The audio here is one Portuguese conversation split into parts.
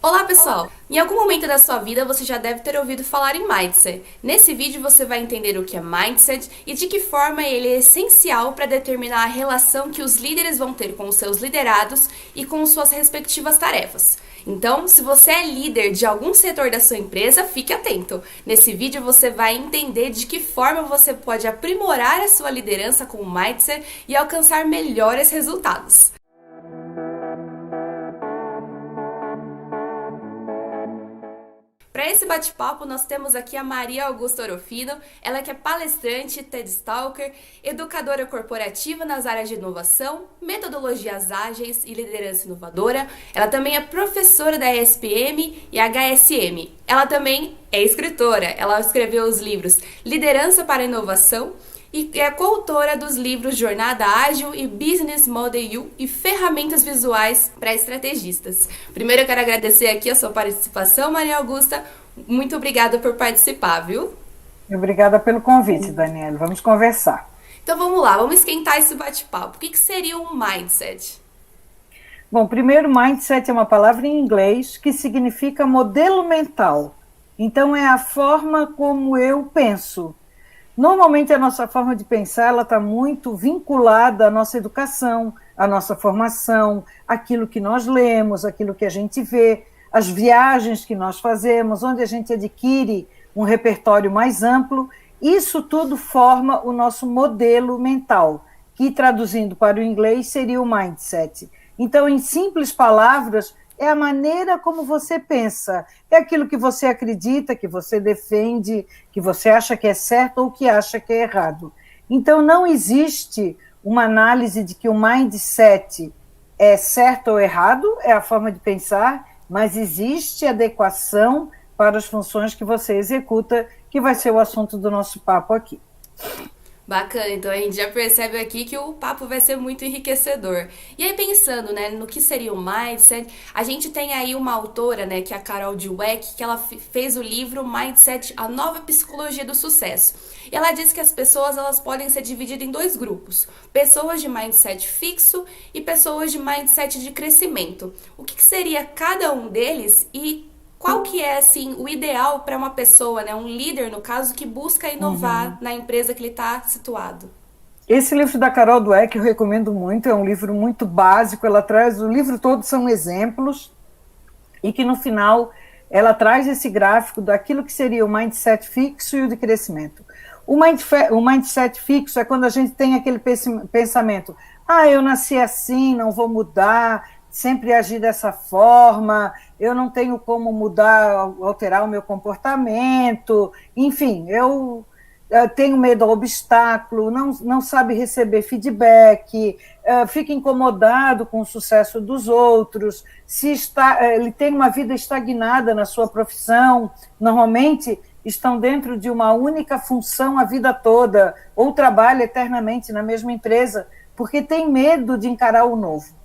Olá pessoal! Em algum momento da sua vida você já deve ter ouvido falar em Mindset. Nesse vídeo você vai entender o que é Mindset e de que forma ele é essencial para determinar a relação que os líderes vão ter com os seus liderados e com suas respectivas tarefas. Então, se você é líder de algum setor da sua empresa, fique atento. Nesse vídeo você vai entender de que forma você pode aprimorar a sua liderança com o Mindset e alcançar melhores resultados. Para esse bate-papo, nós temos aqui a Maria Augusta Orofino, ela que é palestrante, TED Stalker, educadora corporativa nas áreas de inovação, metodologias ágeis e liderança inovadora. Ela também é professora da ESPM e HSM. Ela também é escritora, ela escreveu os livros Liderança para a Inovação e é coautora dos livros Jornada Ágil e Business Model U e Ferramentas Visuais para Estrategistas. Primeiro eu quero agradecer aqui a sua participação, Maria Augusta. Muito obrigada por participar, viu? Obrigada pelo convite, Daniela. Vamos conversar. Então vamos lá, vamos esquentar esse bate-papo. O que seria um mindset? Bom, primeiro, mindset é uma palavra em inglês que significa modelo mental. Então, é a forma como eu penso. Normalmente, a nossa forma de pensar ela está muito vinculada à nossa educação, à nossa formação, aquilo que nós lemos, aquilo que a gente vê, as viagens que nós fazemos, onde a gente adquire um repertório mais amplo. Isso tudo forma o nosso modelo mental, que, traduzindo para o inglês, seria o mindset. Então, em simples palavras, é a maneira como você pensa, é aquilo que você acredita, que você defende, que você acha que é certo ou que acha que é errado. Então, não existe uma análise de que o mindset é certo ou errado, é a forma de pensar, mas existe adequação para as funções que você executa, que vai ser o assunto do nosso papo aqui. Bacana, então a gente já percebe aqui que o papo vai ser muito enriquecedor. E aí pensando, né, no que seria o Mindset, a gente tem aí uma autora, né, que é a Carol Dweck, que ela fez o livro Mindset, a nova psicologia do sucesso. E ela diz que as pessoas elas podem ser divididas em dois grupos, pessoas de mindset fixo e pessoas de mindset de crescimento. O que seria cada um deles e qual que é, assim, o ideal para uma pessoa, né, um líder, no caso, que busca inovar na empresa que ele está situado? Esse livro da Carol Dweck eu recomendo muito, é um livro muito básico, ela traz, o livro todo são exemplos, e que no final ela traz esse gráfico daquilo que seria o mindset fixo e o de crescimento. O mindset fixo é quando a gente tem aquele pensamento, eu nasci assim, não vou mudar, sempre agir dessa forma, eu não tenho como mudar, alterar o meu comportamento, enfim, eu tenho medo ao obstáculo, não sabe receber feedback, fica incomodado com o sucesso dos outros, ele tem uma vida estagnada na sua profissão, normalmente estão dentro de uma única função a vida toda, ou trabalha eternamente na mesma empresa, porque tem medo de encarar o novo.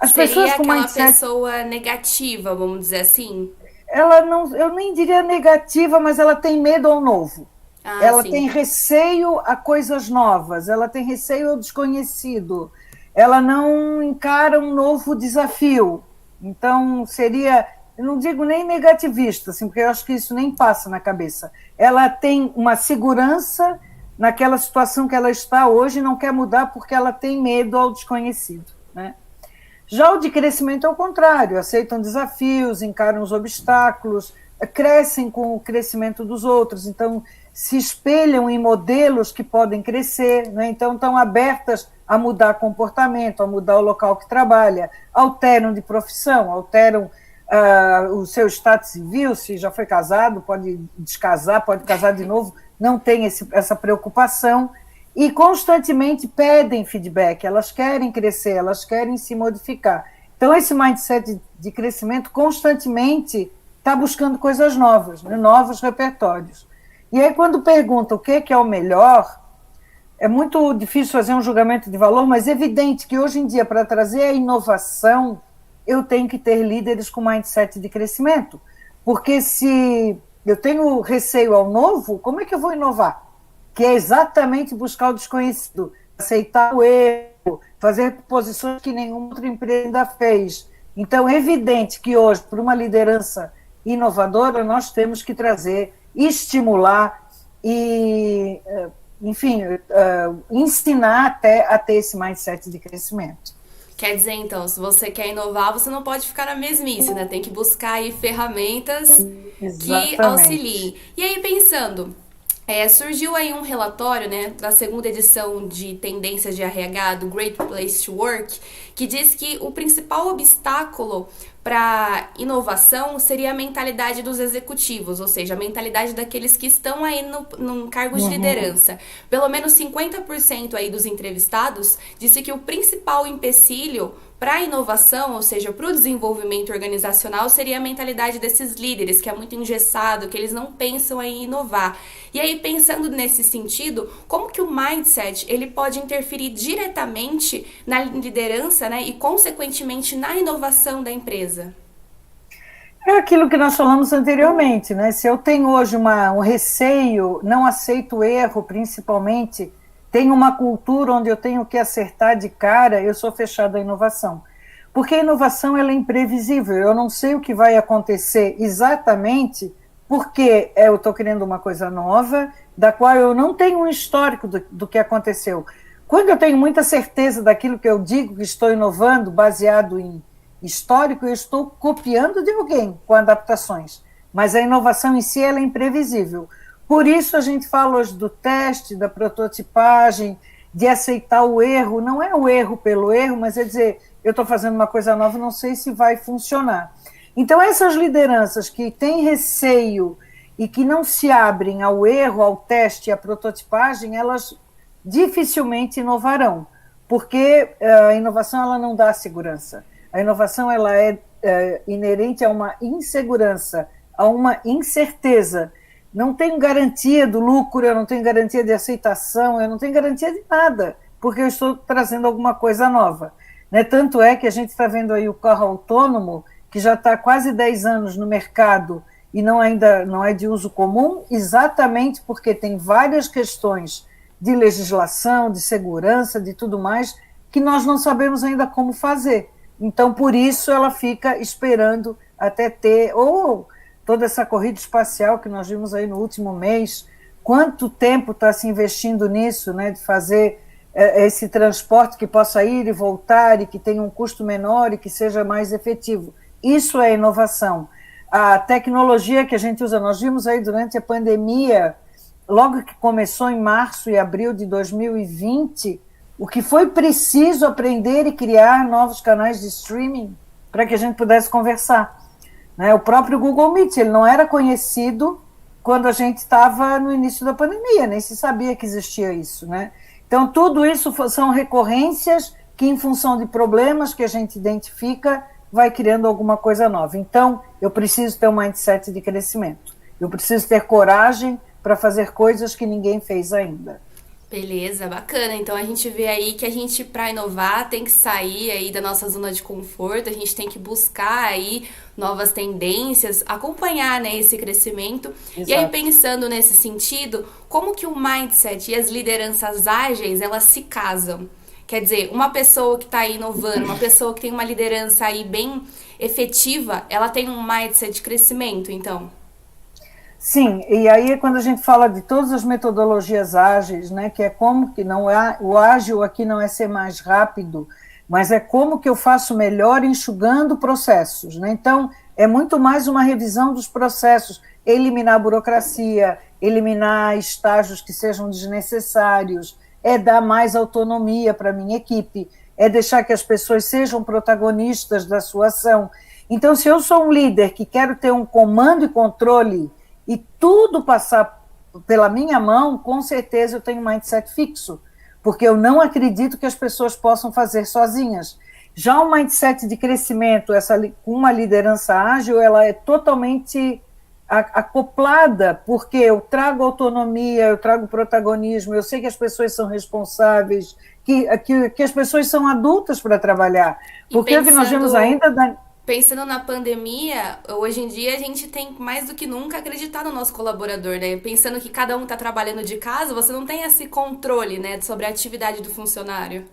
As Seria aquela mindset, pessoa negativa, vamos dizer assim? Ela não, eu nem diria negativa, mas ela tem medo ao novo. Ela tem receio a coisas novas, ela tem receio ao desconhecido, ela não encara um novo desafio. Então, seria, eu não digo nem negativista, assim, porque eu acho que isso nem passa na cabeça. Ela tem uma segurança naquela situação que ela está hoje e não quer mudar porque ela tem medo ao desconhecido, né? Já o de crescimento é o contrário, aceitam desafios, encaram os obstáculos, crescem com o crescimento dos outros, então se espelham em modelos que podem crescer, né? Então estão abertas a mudar comportamento, a mudar o local que trabalha, alteram de profissão, alteram o seu status civil, se já foi casado, pode descasar, pode casar de novo, não tem essa preocupação, e constantemente pedem feedback, elas querem crescer, elas querem se modificar. Então, esse mindset de crescimento constantemente está buscando coisas novas, né? Novos repertórios. E aí, quando pergunta o que é o melhor, é muito difícil fazer um julgamento de valor, mas é evidente que hoje em dia, para trazer a inovação, eu tenho que ter líderes com mindset de crescimento, porque se eu tenho receio ao novo, como é que eu vou inovar? Que é exatamente buscar o desconhecido, aceitar o erro, fazer posições que nenhuma outra empresa ainda fez. Então, é evidente que hoje, para uma liderança inovadora, nós temos que trazer, estimular e, enfim, ensinar até a ter esse mindset de crescimento. Quer dizer, então, se você quer inovar, você não pode ficar na mesmice, né? Tem que buscar aí ferramentas que auxiliem. E aí, pensando, surgiu aí um relatório, né, da segunda edição de Tendências de RH do Great Place to Work, que diz que o principal obstáculo para inovação seria a mentalidade dos executivos, ou seja, a mentalidade daqueles que estão aí num cargo de liderança. Pelo menos 50% aí dos entrevistados disse que o principal empecilho para a inovação, ou seja, para o desenvolvimento organizacional, seria a mentalidade desses líderes, que é muito engessado, que eles não pensam em inovar. E aí, pensando nesse sentido, como que o mindset ele pode interferir diretamente na liderança, né, e, consequentemente, na inovação da empresa? É aquilo que nós falamos anteriormente, né? Se eu tenho hoje um receio, não aceito erro, principalmente, tenho uma cultura onde eu tenho que acertar de cara, eu sou fechado à inovação. Porque a inovação ela é imprevisível, eu não sei o que vai acontecer exatamente, porque eu estou querendo uma coisa nova, da qual eu não tenho um histórico do que aconteceu. Quando eu tenho muita certeza daquilo que eu digo que estou inovando, baseado em histórico, eu estou copiando de alguém com adaptações. Mas a inovação em si ela é imprevisível. Por isso a gente fala hoje do teste, da prototipagem, de aceitar o erro. Não é o erro pelo erro, mas é dizer, eu estou fazendo uma coisa nova, não sei se vai funcionar. Então essas lideranças que têm receio e que não se abrem ao erro, ao teste, à prototipagem, elas dificilmente inovarão, porque a inovação ela não dá segurança. A inovação ela é inerente a uma insegurança, a uma incerteza. Não tenho garantia do lucro, eu não tenho garantia de aceitação, eu não tenho garantia de nada, porque eu estou trazendo alguma coisa nova. Né? Tanto é que a gente está vendo aí o carro autônomo, que já está quase 10 anos no mercado e ainda não é de uso comum, exatamente porque tem várias questões de legislação, de segurança, de tudo mais, que nós não sabemos ainda como fazer. Então, por isso, ela fica esperando até ter... toda essa corrida espacial que nós vimos aí no último mês, quanto tempo está se investindo nisso, né, de fazer esse transporte que possa ir e voltar e que tenha um custo menor e que seja mais efetivo. Isso é inovação. A tecnologia que a gente usa, nós vimos aí durante a pandemia, logo que começou em março e abril de 2020, o que foi preciso aprender e criar novos canais de streaming para que a gente pudesse conversar. Né? O próprio Google Meet, ele não era conhecido quando a gente estava no início da pandemia, nem se sabia que existia isso. Né? Então, tudo isso são recorrências que, em função de problemas que a gente identifica, vai criando alguma coisa nova. Então, eu preciso ter um mindset de crescimento. Eu preciso ter coragem para fazer coisas que ninguém fez ainda. Beleza, bacana. Então a gente vê aí que a gente, para inovar, tem que sair aí da nossa zona de conforto, a gente tem que buscar aí novas tendências, acompanhar, né, esse crescimento. Exato. E aí, pensando nesse sentido, como que o mindset e as lideranças ágeis, elas se casam? Quer dizer, uma pessoa que está aí inovando, uma pessoa que tem uma liderança aí bem efetiva, ela tem um mindset de crescimento, então? Sim, e aí quando a gente fala de todas as metodologias ágeis, né, que é como que não é, o ágil aqui não é ser mais rápido, mas é como que eu faço melhor enxugando processos, né? Então, é muito mais uma revisão dos processos, eliminar a burocracia, eliminar estágios que sejam desnecessários, é dar mais autonomia para a minha equipe, é deixar que as pessoas sejam protagonistas da sua ação. Então, se eu sou um líder que quero ter um comando e controle e tudo passar pela minha mão, com certeza eu tenho um mindset fixo, porque eu não acredito que as pessoas possam fazer sozinhas. Já o mindset de crescimento, com uma liderança ágil, ela é totalmente acoplada, porque eu trago autonomia, eu trago protagonismo, eu sei que as pessoas são responsáveis, que as pessoas são adultas para trabalhar. Porque o que nós vemos ainda... Pensando na pandemia, hoje em dia a gente tem mais do que nunca acreditar no nosso colaborador, né? Pensando que cada um está trabalhando de casa, você não tem esse controle, né, sobre a atividade do funcionário.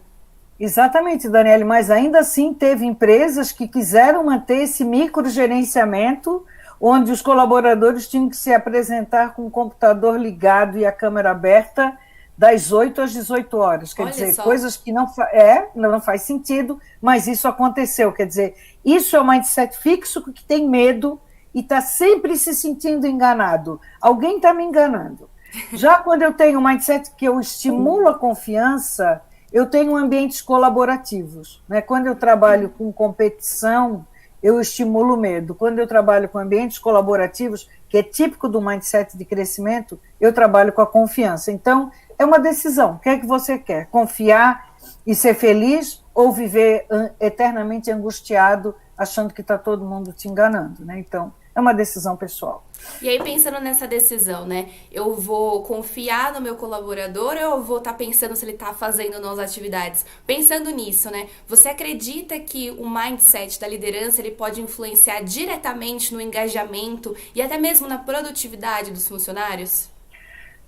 Exatamente, Daniele, mas ainda assim teve empresas que quiseram manter esse microgerenciamento, onde os colaboradores tinham que se apresentar com o computador ligado e a câmera aberta das 8 às 18 horas. Quer Olha dizer, só. coisas que não faz sentido, mas isso aconteceu. Quer dizer, isso é um mindset fixo que tem medo e está sempre se sentindo enganado. Alguém está me enganando. Já quando eu tenho um mindset que eu estimulo a confiança, eu tenho ambientes colaborativos. Né? Quando eu trabalho com competição, eu estimulo o medo. Quando eu trabalho com ambientes colaborativos, que é típico do mindset de crescimento, eu trabalho com a confiança. Então, é uma decisão. O que é que você quer? Confiar e ser feliz ou viver eternamente angustiado, achando que está todo mundo te enganando? Né? Então, é uma decisão pessoal. E aí, pensando nessa decisão, né? Eu vou confiar no meu colaborador ou eu vou estar pensando se ele está fazendo nas atividades? Pensando nisso, né? Você acredita que o mindset da liderança ele pode influenciar diretamente no engajamento e até mesmo na produtividade dos funcionários?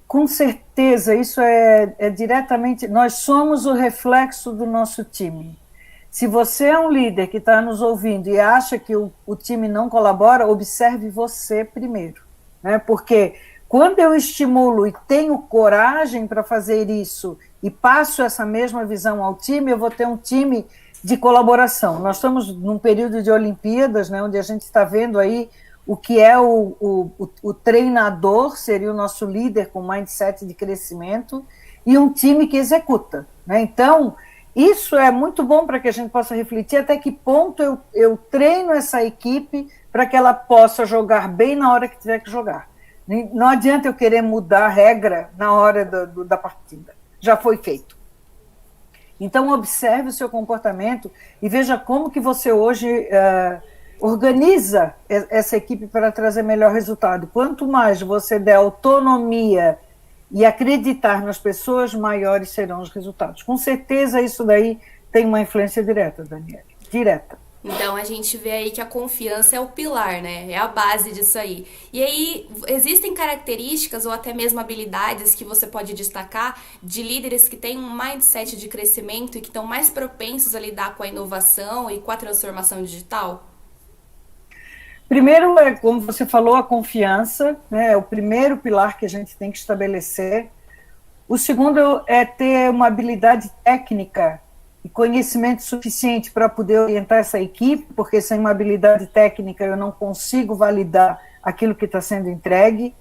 Com certeza, isso é diretamente... Nós somos o reflexo do nosso time. Se você é um líder que está nos ouvindo e acha que o time não colabora, observe você primeiro. Né? Porque quando eu estimulo e tenho coragem para fazer isso e passo essa mesma visão ao time, eu vou ter um time de colaboração. Nós estamos num período de Olimpíadas, né, onde a gente está vendo aí o que é o treinador, seria o nosso líder com mindset de crescimento, e um time que executa. Né? Então, isso é muito bom para que a gente possa refletir até que ponto eu treino essa equipe para que ela possa jogar bem na hora que tiver que jogar. Não adianta eu querer mudar a regra na hora da partida. Já foi feito. Então, observe o seu comportamento e veja como que você hoje organiza essa equipe para trazer melhor resultado. Quanto mais você der autonomia e acreditar nas pessoas, maiores serão os resultados. Com certeza isso daí tem uma influência direta, Daniele. Direta. Então a gente vê aí que a confiança é o pilar, né? É a base disso aí. E aí, existem características ou até mesmo habilidades que você pode destacar de líderes que têm um mindset de crescimento e que estão mais propensos a lidar com a inovação e com a transformação digital? Primeiro, como você falou, a confiança, né, é o primeiro pilar que a gente tem que estabelecer. O segundo é ter uma habilidade técnica e conhecimento suficiente para poder orientar essa equipe, porque sem uma habilidade técnica eu não consigo validar aquilo que está sendo entregue.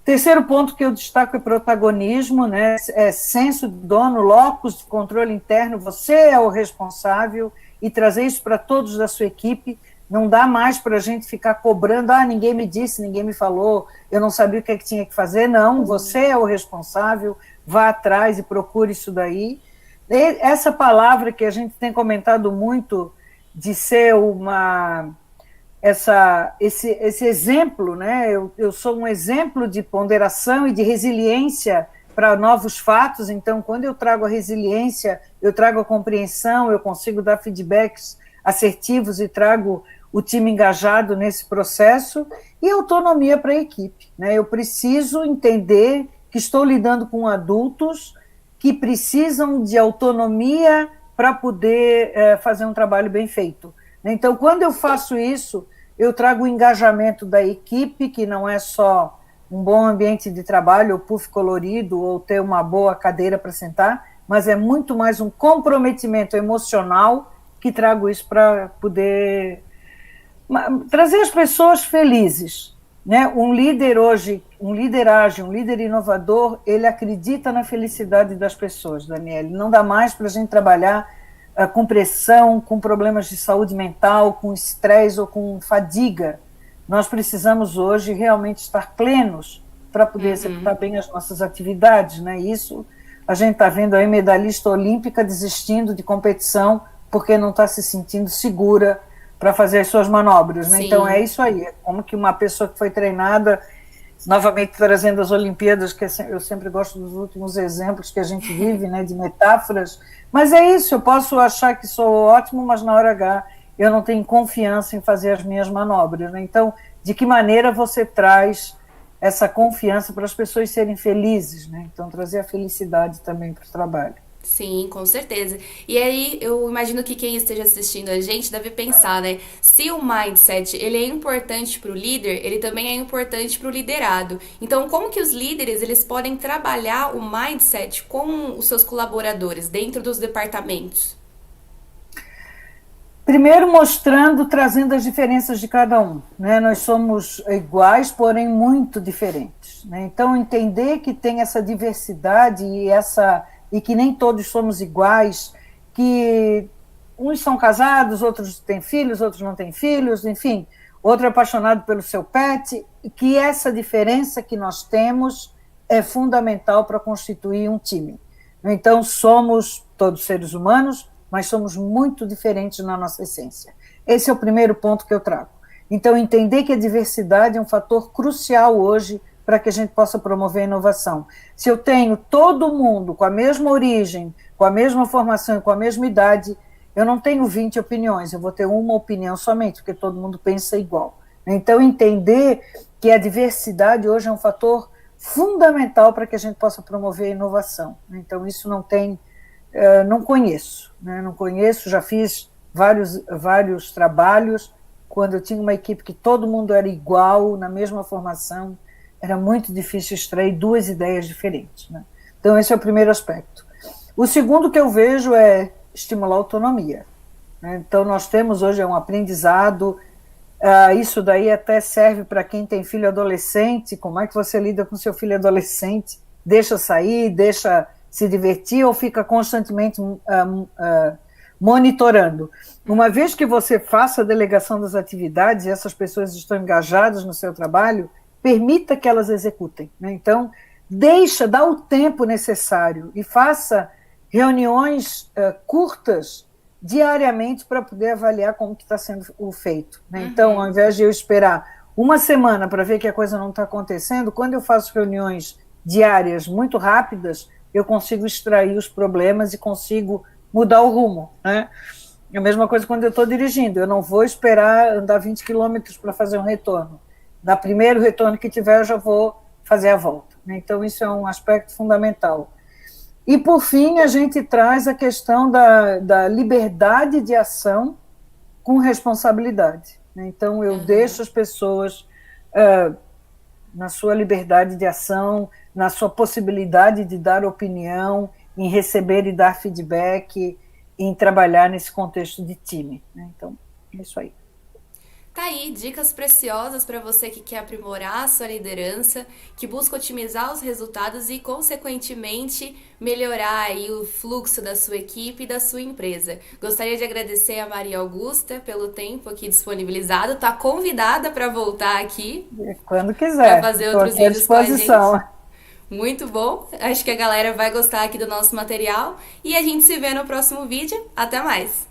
O terceiro ponto que eu destaco é protagonismo, né, é senso de dono, locus de controle interno, você é o responsável, e trazer isso para todos da sua equipe. Não dá mais para a gente ficar cobrando, ninguém me disse, ninguém me falou, eu não sabia o que tinha que fazer. Não, você é o responsável, vá atrás e procure isso daí. E essa palavra que a gente tem comentado muito, de ser esse exemplo, né? Eu sou um exemplo de ponderação e de resiliência para novos fatos, então quando eu trago a resiliência, eu trago a compreensão, eu consigo dar feedbacks assertivos e trago o time engajado nesse processo, e autonomia para a equipe. Né? Eu preciso entender que estou lidando com adultos que precisam de autonomia para poder fazer um trabalho bem feito. Então, quando eu faço isso, eu trago o engajamento da equipe, que não é só um bom ambiente de trabalho, ou puff colorido, ou ter uma boa cadeira para sentar, mas é muito mais um comprometimento emocional que trago isso para poder trazer as pessoas felizes. Né? Um líder hoje, um líder ágil, um líder inovador, ele acredita na felicidade das pessoas, Daniele. Não dá mais para a gente trabalhar com pressão, com problemas de saúde mental, com estresse ou com fadiga. Nós precisamos hoje realmente estar plenos para poder executar bem as nossas atividades. Né? Isso a gente está vendo aí medalhista olímpica desistindo de competição porque não está se sentindo segura para fazer as suas manobras. Né? Então é isso aí, é como que uma pessoa que foi treinada, novamente trazendo as Olimpíadas, que eu sempre gosto dos últimos exemplos que a gente vive, né, de metáforas, mas é isso, eu posso achar que sou ótimo, mas na hora H eu não tenho confiança em fazer as minhas manobras. Né? Então, de que maneira você traz essa confiança para as pessoas serem felizes? Né? Então, trazer a felicidade também para o trabalho. Sim, com certeza. E aí, eu imagino que quem esteja assistindo a gente deve pensar, né? Se o mindset ele é importante para o líder, ele também é importante para o liderado. Então, como que os líderes eles podem trabalhar o mindset com os seus colaboradores dentro dos departamentos? Primeiro mostrando, trazendo as diferenças de cada um, né? Nós somos iguais, porém muito diferentes, né? Então entender que tem essa diversidade e que nem todos somos iguais, que uns são casados, outros têm filhos, outros não têm filhos, enfim, outro é apaixonado pelo seu pet, e que essa diferença que nós temos é fundamental para constituir um time. Então somos todos seres humanos, mas somos muito diferentes na nossa essência. Esse é o primeiro ponto que eu trago. Então, entender que a diversidade é um fator crucial hoje para que a gente possa promover a inovação. Se eu tenho todo mundo com a mesma origem, com a mesma formação e com a mesma idade, eu não tenho 20 opiniões, eu vou ter uma opinião somente, porque todo mundo pensa igual. Então, entender que a diversidade hoje é um fator fundamental para que a gente possa promover a inovação. Então, isso não tem... não conheço, né? Não conheço, já fiz vários trabalhos, quando eu tinha uma equipe que todo mundo era igual, na mesma formação, era muito difícil extrair duas ideias diferentes, né? Então esse é o primeiro aspecto. O segundo que eu vejo é estimular a autonomia, né? Então nós temos hoje um aprendizado, isso daí até serve para quem tem filho adolescente, como é que você lida com seu filho adolescente, deixa sair, deixa se divertir ou fica constantemente monitorando. Uma vez que você faça a delegação das atividades e essas pessoas estão engajadas no seu trabalho, permita que elas executem, né? Então, dá o tempo necessário e faça reuniões curtas diariamente para poder avaliar como que está sendo o feito, né? Então, ao invés de eu esperar uma semana para ver que a coisa não está acontecendo, quando eu faço reuniões diárias muito rápidas, eu consigo extrair os problemas e consigo mudar o rumo, né? É a mesma coisa quando eu estou dirigindo, eu não vou esperar andar 20 quilômetros para fazer um retorno. No primeiro retorno que tiver, eu já vou fazer a volta, né? Então, isso é um aspecto fundamental. E, por fim, a gente traz a questão da liberdade de ação com responsabilidade, né? Então, eu deixo as pessoas na sua liberdade de ação, na sua possibilidade de dar opinião, em receber e dar feedback, em trabalhar nesse contexto de time, né? Então, é isso aí. Tá aí, dicas preciosas para você que quer aprimorar a sua liderança, que busca otimizar os resultados e, consequentemente, melhorar aí o fluxo da sua equipe e da sua empresa. Gostaria de agradecer a Maria Augusta pelo tempo aqui disponibilizado. Tá convidada para voltar aqui. Quando quiser. Para fazer outros vídeos com a gente. Disposição. Muito bom. Acho que a galera vai gostar aqui do nosso material. E a gente se vê no próximo vídeo. Até mais!